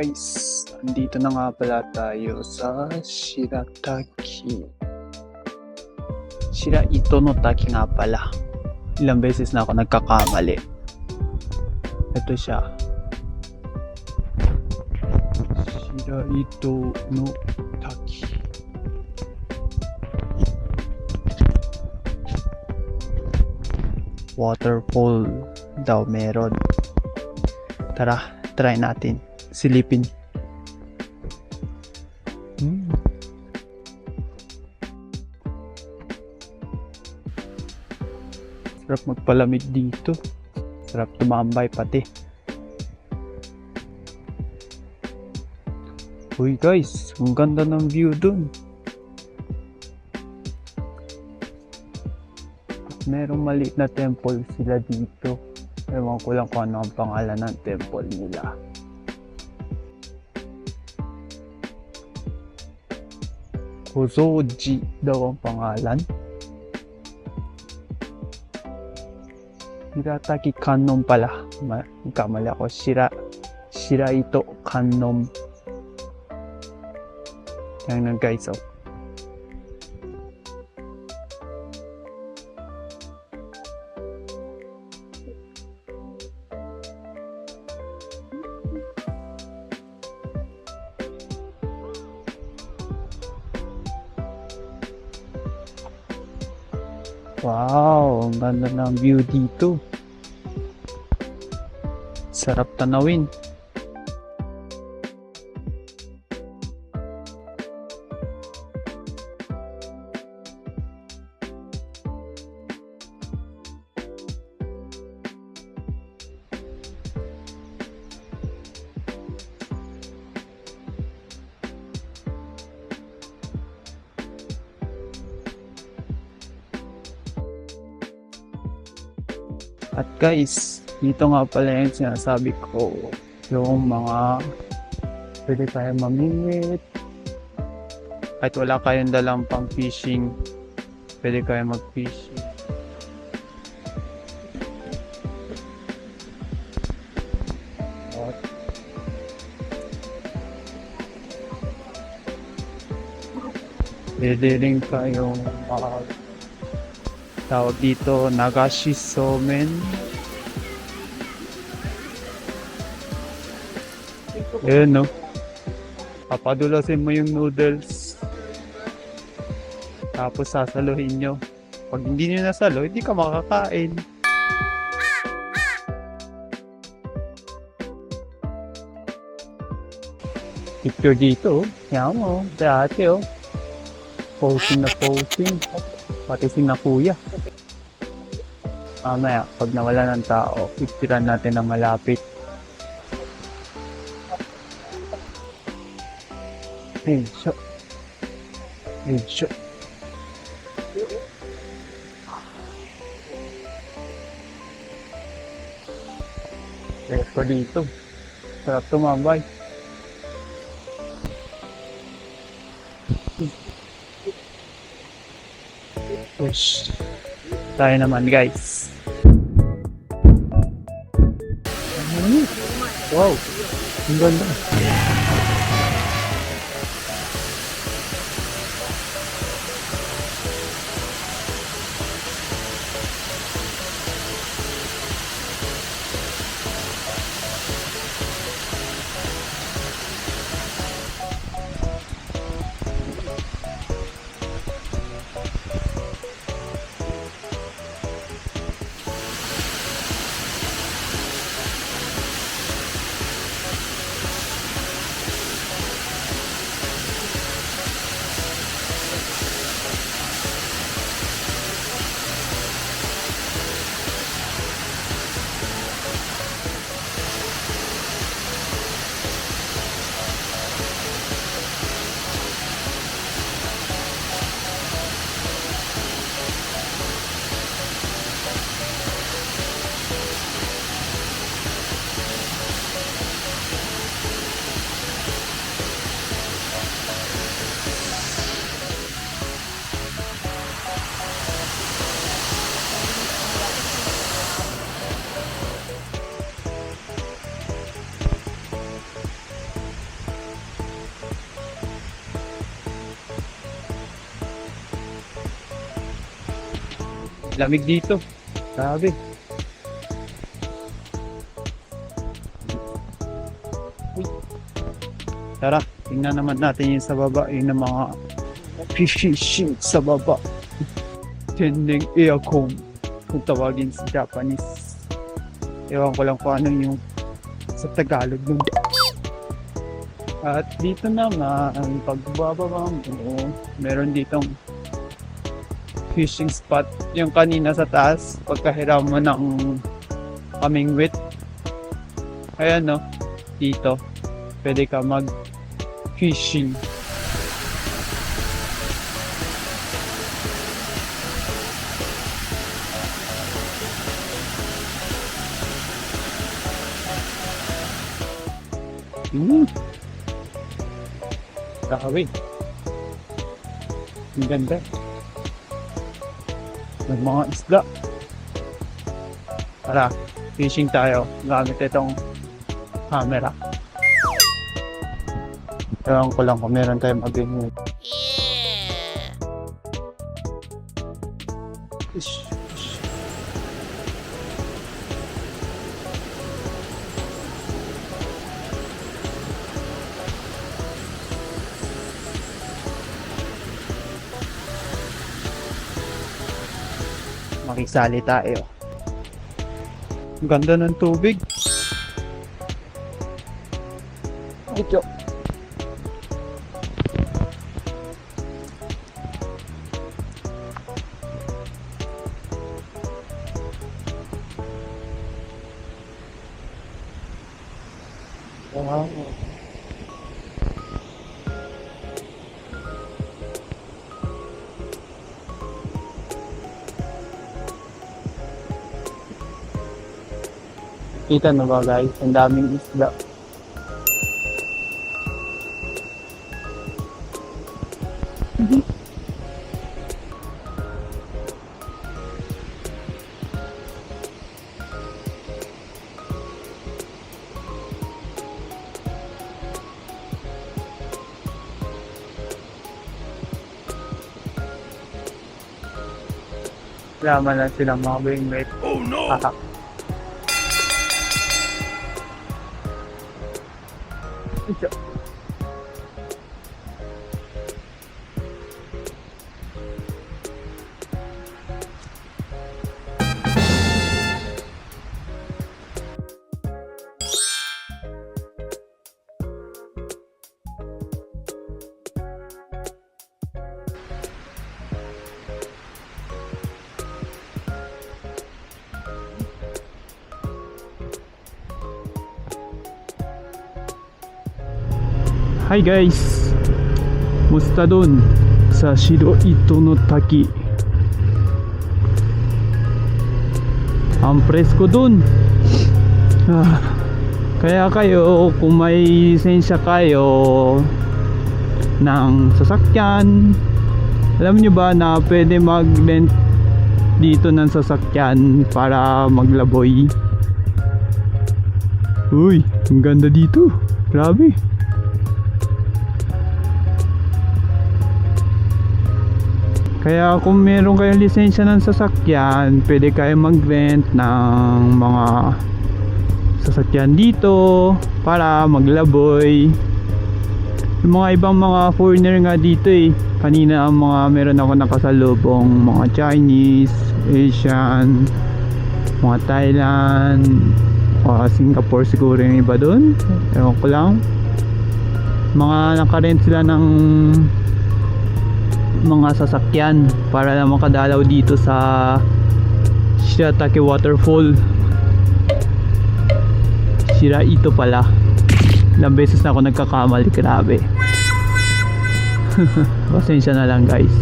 guys, andito na nga pala tayo sa Shirataki. Shiraito no Taki nga pala. Ilang beses na ako nagkakamali. Ito siya. Shiraito no Taki. Waterfall daw meron. Tara, try natin. Silipin. Sarap magpalamig dito. Sarap tumambay pati. Uy guys, ang ganda ng view dun. Merong maliit na temple sila dito. Ewan ko lang kung ano ang pangalan ng temple nila. Hozoji daw ang pangalan. Shirataki Kannon pala. Kamali ako. Shiraito Kannon. Yan na guys. Oh. Wow, ang ganda ng view dito. Sarap tanawin. At guys, dito nga pala yung sinasabi ko, yung mga pwede tayo mamingwit. Kahit wala kayong dalang pang fishing, pwede kayo mag-fishing. Pwede rin kayong tawag dito, Nagashi Somen. Ayan no. Papadulasin mo yung noodles. Tapos sasaluhin nyo. Pag hindi nyo nasalo, hindi ka makakain. Picture dito. Yan mo. Dati oh. Posing na posing. Pati si na kuya. Mamaya, pag nawala ng tao, picturean natin na malapit. Headshot. Headshot. Let's go dito. Sarap tumambay. Push. Tayo naman guys. Wow, ang ganda. Lamig dito. Grabe. Uy. Tara, tingnan naman natin yung sa baba. Yung na mga fishing sa baba. Tending aircon. Kung tawagin sa Japanese. Ewan ko lang kung ano yung sa Tagalog nun. At dito naman, pagbababa mo, meron ditong fishing spot. Yung kanina sa taas, pagkahiram mo ng kaming wit. Ayan no, dito, pwede ka mag-fishing. Grabe. Ang ganda. May mga isda. Tara, fishing tayo gamit itong camera. Ewan ko lang kung meron tayong mag-ingat. Ish. Makisali tayo. Ang ganda ng tubig. Ito. Wow. Kita na ba guys? Ang daming isda. Laman lang silang mga wingmate. Oh no! Ito. Hi guys! Musta dun sa Shiroito no Taki? Ang presko dun. Kaya kayo, kung may lisensya kayo ng sasakyan, alam nyo ba na pwede mag-rent dito ng sasakyan para maglaboy? Uy, ang ganda dito. Grabe. Kaya kung meron kayong lisensya ng sasakyan, pwede kayo mag-rent ng mga sasakyan dito para maglaboy. Yung mga ibang mga foreigner nga dito kanina ang mga meron ako nakasalubong, mga Chinese, Asian, mga Thailand, Singapore siguro yung iba dun. Ewan ko lang. Mga nakarent sila ng mga sasakyan para na makadalaw dito sa Shiratake Waterfall. Shiraito pala. Ilang beses na ako nagkakamali, grabe. Pasensya na lang guys.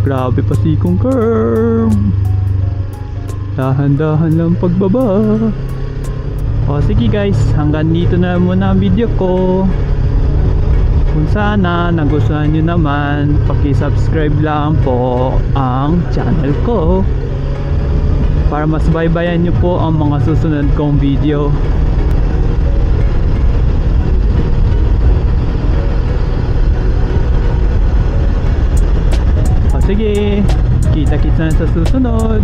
Grabe pa si Kong Kerm. Dahan-dahan lang pagbaba. O sige guys, hanggang dito na muna ang video ko. Kung sana nagustuhan nyo naman, paki-subscribe lang po ang channel ko para mas baybayan nyo po ang mga susunod kong video. O sige, kita-kits na sa susunod.